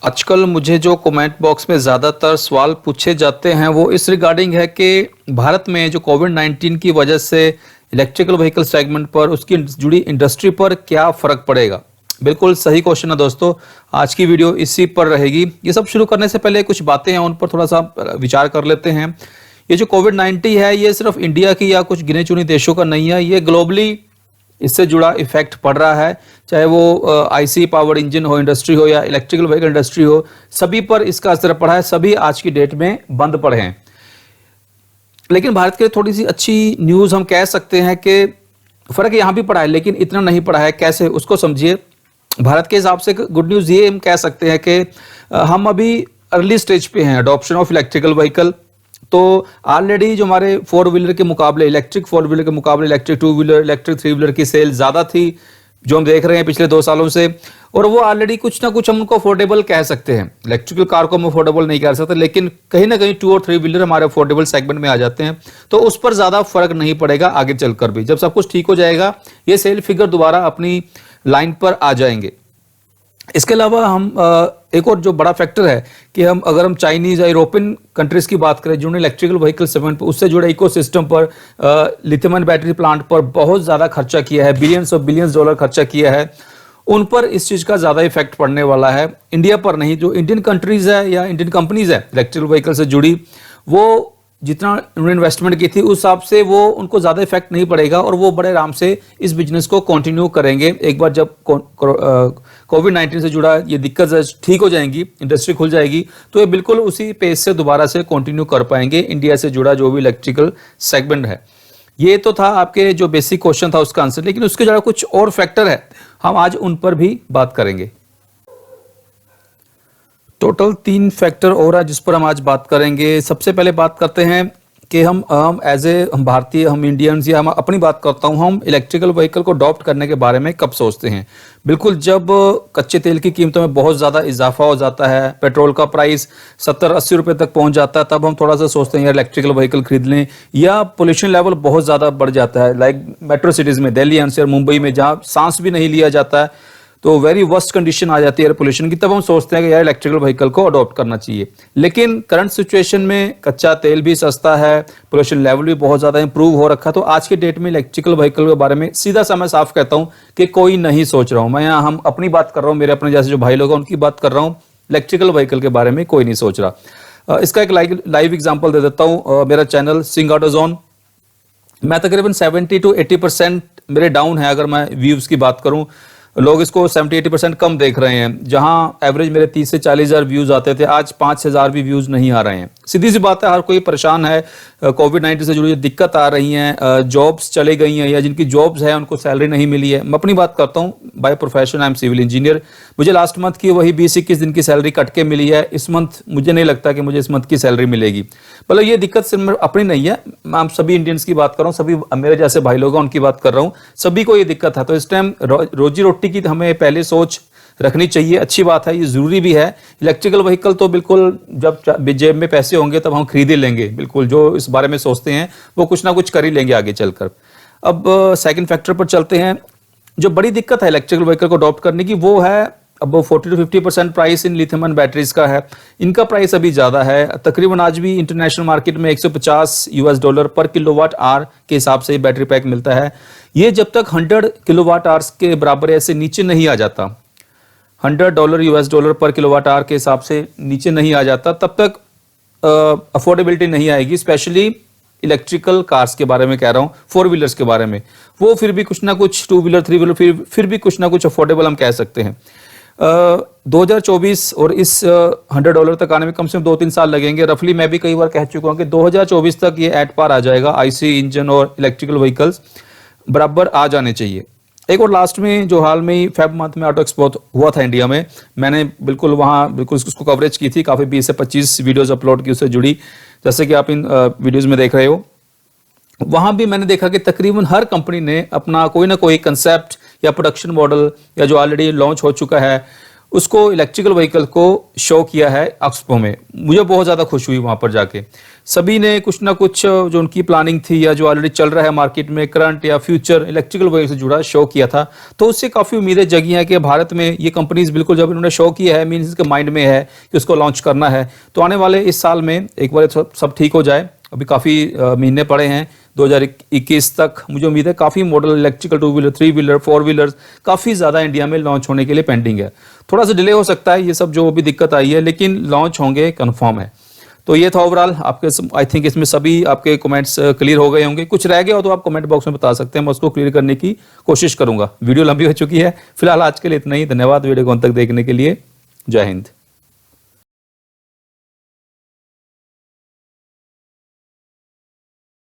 आजकल मुझे जो कमेंट बॉक्स में ज़्यादातर सवाल पूछे जाते हैं वो इस रिगार्डिंग है कि भारत में जो कोविड-19 की वजह से इलेक्ट्रिकल व्हीकल सेगमेंट पर उसकी जुड़ी इंडस्ट्री पर क्या फ़र्क पड़ेगा। बिल्कुल सही क्वेश्चन है दोस्तों। आज की वीडियो इसी पर रहेगी। ये सब शुरू करने से पहले कुछ बातें हैं उन पर थोड़ा सा विचार कर लेते हैं। ये जो कोविड-19 है ये सिर्फ इंडिया की या कुछ गिने चुने देशों का नहीं है, ये ग्लोबली इससे जुड़ा इफेक्ट पड़ रहा है। चाहे वो आईसी पावर्ड इंजन हो इंडस्ट्री हो या इलेक्ट्रिकल व्हीकल इंडस्ट्री हो, सभी पर इसका असर पड़ा है। सभी आज की डेट में बंद पड़े हैं। लेकिन भारत के लिए थोड़ी सी अच्छी न्यूज़ हम कह सकते हैं कि फर्क यहाँ भी पड़ा है लेकिन इतना नहीं पड़ा है। कैसे, उसको समझिए। भारत के हिसाब से गुड न्यूज़ ये हम कह सकते हैं कि हम अभी अर्ली स्टेज पे हैं अडॉप्शन ऑफ इलेक्ट्रिकल व्हीकल। तो ऑलरेडी जो हमारे फोर व्हीलर के मुकाबले, इलेक्ट्रिक फोर व्हीलर के मुकाबले electric two wheeler, electric three wheeler की सेल ज़्यादा थी जो हम देख रहे हैं पिछले 2 सालों से। और वो ऑलरेडी कुछ ना कुछ हम उनको अफोर्डेबल कह सकते हैं। इलेक्ट्रिकल कार को हम अफोर्डेबल नहीं कह सकते, लेकिन कहीं ना कहीं 2 और 3 व्हीलर हमारे अफोर्डेबल सेगमेंट में आ जाते हैं। तो उस पर ज़्यादा फर्क नहीं पड़ेगा आगे चलकर भी। जब सब कुछ ठीक हो जाएगा ये सेल फिगर दोबारा अपनी लाइन पर आ जाएंगे। इसके अलावा हम एक और जो बड़ा फैक्टर है कि अगर हम चाइनीज या यूरोपियन कंट्रीज की बात करें जिन्होंने इलेक्ट्रिकल व्हीकल सेगमेंट पर उससे जुड़े इकोसिस्टम पर लिथियम आयन बैटरी प्लांट पर बहुत ज़्यादा खर्चा किया है, बिलियंस ऑफ बिलियंस डॉलर खर्चा किया है, उन पर इस चीज़ का ज़्यादा इफेक्ट पड़ने वाला है। इंडिया पर नहीं। जो इंडियन कंट्रीज है या इंडियन कंपनीज है इलेक्ट्रिकल व्हीकल से जुड़ी, वो जितना उन्होंने इन्वेस्टमेंट की थी उस हिसाब से वो उनको ज़्यादा इफेक्ट नहीं पड़ेगा और वो बड़े आराम से इस बिजनेस को कंटिन्यू करेंगे। एक बार जब कोविड-19 से जुड़ा ये दिक्कत ठीक हो जाएंगी, इंडस्ट्री खुल जाएगी, तो ये बिल्कुल उसी पेस से दोबारा से कंटिन्यू कर पाएंगे इंडिया से जुड़ा जो भी इलेक्ट्रिकल सेगमेंट है। ये तो था आपके जो बेसिक क्वेश्चन था उसका आंसर, लेकिन उसके जुड़ा कुछ और फैक्टर है, हम आज उन पर भी बात करेंगे। टोटल 3 फैक्टर और है जिस पर हम आज बात करेंगे। सबसे पहले बात करते हैं कि हम एज ए हम भारतीय, हम इंडियंस, या हम अपनी बात करता हूं, हम इलेक्ट्रिकल व्हीकल को अडॉप्ट करने के बारे में कब सोचते हैं। बिल्कुल जब कच्चे तेल की कीमतों में बहुत ज़्यादा इजाफा हो जाता है, पेट्रोल का प्राइस 70-80 रुपए तक पहुंच जाता है, तब हम थोड़ा सा सोचते हैं यार इलेक्ट्रिकल व्हीकल खरीद लें। या पोल्यूशन लेवल बहुत ज़्यादा बढ़ जाता है, लाइक मेट्रो सिटीज़ में, दिल्ली एनसीआर, मुंबई में, जहाँ सांस भी नहीं लिया जाता है, तो वेरी वर्स्ट कंडीशन आ जाती है एयर पोल्यूशन की, तब हम सोचते हैं कि यार इलेक्ट्रिकल व्हीकल को अडॉप्ट करना चाहिए। लेकिन करंट सिचुएशन में कच्चा तेल भी सस्ता है, पोल्यूशन लेवल भी बहुत ज़्यादा इंप्रूव हो रखा है, तो आज के डेट में इलेक्ट्रिकल व्हीकल के बारे में सीधा सा मैं साफ कहता हूँ कि कोई नहीं सोच रहा हूँ। मैं यहाँ हम अपनी बात कर रहा हूँ, मेरे अपने जैसे जो भाई लोग हैं उनकी बात कर रहा हूँ। इलेक्ट्रिकल व्हीकल के बारे में कोई नहीं सोच रहा। इसका एक लाइव एग्जाम्पल दे देता हूँ। मेरा चैनल सिंह ऑटो जोन, मैं तकरीबन 70 to 80% मेरे डाउन है। अगर मैं व्यूज़ की बात करूँ, लोग इसको 70-80% कम देख रहे हैं। जहां एवरेज मेरे 30 से 40 हज़ार व्यूज़ आते थे, आज 5 हज़ार भी व्यूज़ नहीं आ रहे हैं। सीधी सी बात है, हर कोई परेशान है। कोविड-19 से जुड़ी दिक्कत आ रही हैं, जॉब्स चले गई हैं या जिनकी जॉब्स है उनको सैलरी नहीं मिली है। मैं अपनी बात करता हूँ, by profession I am civil engineer. मुझे लास्ट मंथ की वही 20-21 दिन की सैलरी कट के मिली है। इस मंथ मुझे नहीं लगता कि मुझे इस मंथ की सैलरी मिलेगी। मतलब ये दिक्कत सिर्फ अपनी नहीं है, मैं सभी इंडियंस की बात कर रहा हूँ, सभी मेरे जैसे भाई लोग हैं उनकी बात कर रहा हूँ, सभी को ये दिक्कत है। तो इस टाइम रोजी रोटी की हमें पहले सोच रखनी चाहिए। अच्छी बात है, ये जरूरी भी है। इलेक्ट्रिकल व्हीकल तो बिल्कुल जब जेब में पैसे होंगे तब हम खरीद ही लेंगे। बिल्कुल जो इस बारे में सोचते हैं वो कुछ ना कुछ कर ही लेंगे आगे चलकर। अब सेकंड फैक्टर पर चलते हैं। जो बड़ी दिक्कत है इलेक्ट्रिकल व्हीकल को अडॉप्ट करने की, वो है अब 40 to 50% price in lithium ion batteries का है। इनका प्राइस अभी ज़्यादा है। तकरीबन आज भी इंटरनेशनल मार्केट में $150 पर किलोवाट आवर के हिसाब से बैटरी पैक मिलता है। ये जब तक 100 किलोवाट आवर्स के बराबर ऐसे नीचे नहीं आ जाता, $100 पर किलोवाट आवर के हिसाब से नीचे नहीं आ जाता, तब तक अफोर्डेबिलिटी नहीं आएगी। स्पेशली इलेक्ट्रिकल कार्स के बारे में कह रहा हूँ, 4 व्हीलर्स के बारे में। वो फिर भी कुछ ना कुछ 2 व्हीलर 3 व्हीलर फिर भी कुछ ना कुछ अफोर्डेबल हम कह सकते हैं। 2024 और इस $100 तक आने में कम से कम 2-3 साल लगेंगे। रफली मैं भी कई बार कह चुका हूँ कि 2024 तक ये एट पार आ जाएगा। आईसी इंजन और इलेक्ट्रिकल व्हीकल्स बराबर आ जाने चाहिए। एक और लास्ट में जो हाल में ही फेब मंथ में ऑटो एक्सपो हुआ था इंडिया में, मैंने बिल्कुल उसको कवरेज की थी। काफ़ी 20 से 25 वीडियोस अपलोड की उससे जुड़ी, जैसे कि आप इन वीडियोस में देख रहे हो। वहाँ भी मैंने देखा कि तकरीबन हर कंपनी ने अपना कोई ना कोई कंसेप्ट या प्रोडक्शन मॉडल या जो ऑलरेडी लॉन्च हो चुका है उसको इलेक्ट्रिकल व्हीकल को शो किया है एक्सपो में। मुझे बहुत ज़्यादा खुश हुई वहाँ पर जाके। सभी ने कुछ ना कुछ जो उनकी प्लानिंग थी या जो ऑलरेडी चल रहा है मार्केट में करंट या फ्यूचर इलेक्ट्रिकल व्हीकल से जुड़ा शो किया था। तो उससे काफ़ी उम्मीदें जगी हैं कि भारत में ये कंपनीज बिल्कुल जब इन्होंने शो किया है मीन्स इसके माइंड में है कि उसको लॉन्च करना है। तो आने वाले इस साल में एक बार सब ठीक हो जाए, अभी काफ़ी महीने पड़े हैं 2021 तक। मुझे उम्मीद है काफ़ी model electrical 2 wheeler 3 wheeler 4 wheelers काफ़ी ज़्यादा इंडिया में लॉन्च होने के लिए पेंडिंग है। थोड़ा सा डिले हो सकता है, ये सब जो भी दिक्कत आई है, लेकिन लॉन्च होंगे कन्फर्म है। तो ये था ओवरऑल आपके, आई थिंक इसमें सभी आपके कमेंट्स क्लियर हो गए होंगे। कुछ रह गया हो तो आप कमेंट बॉक्स में बता सकते हैं, मैं उसको क्लियर करने की कोशिश करूंगा। वीडियो लंबी हो चुकी है, फिलहाल आज के लिए इतना ही। धन्यवाद वीडियो को अंत तक देखने के लिए। जय हिंद।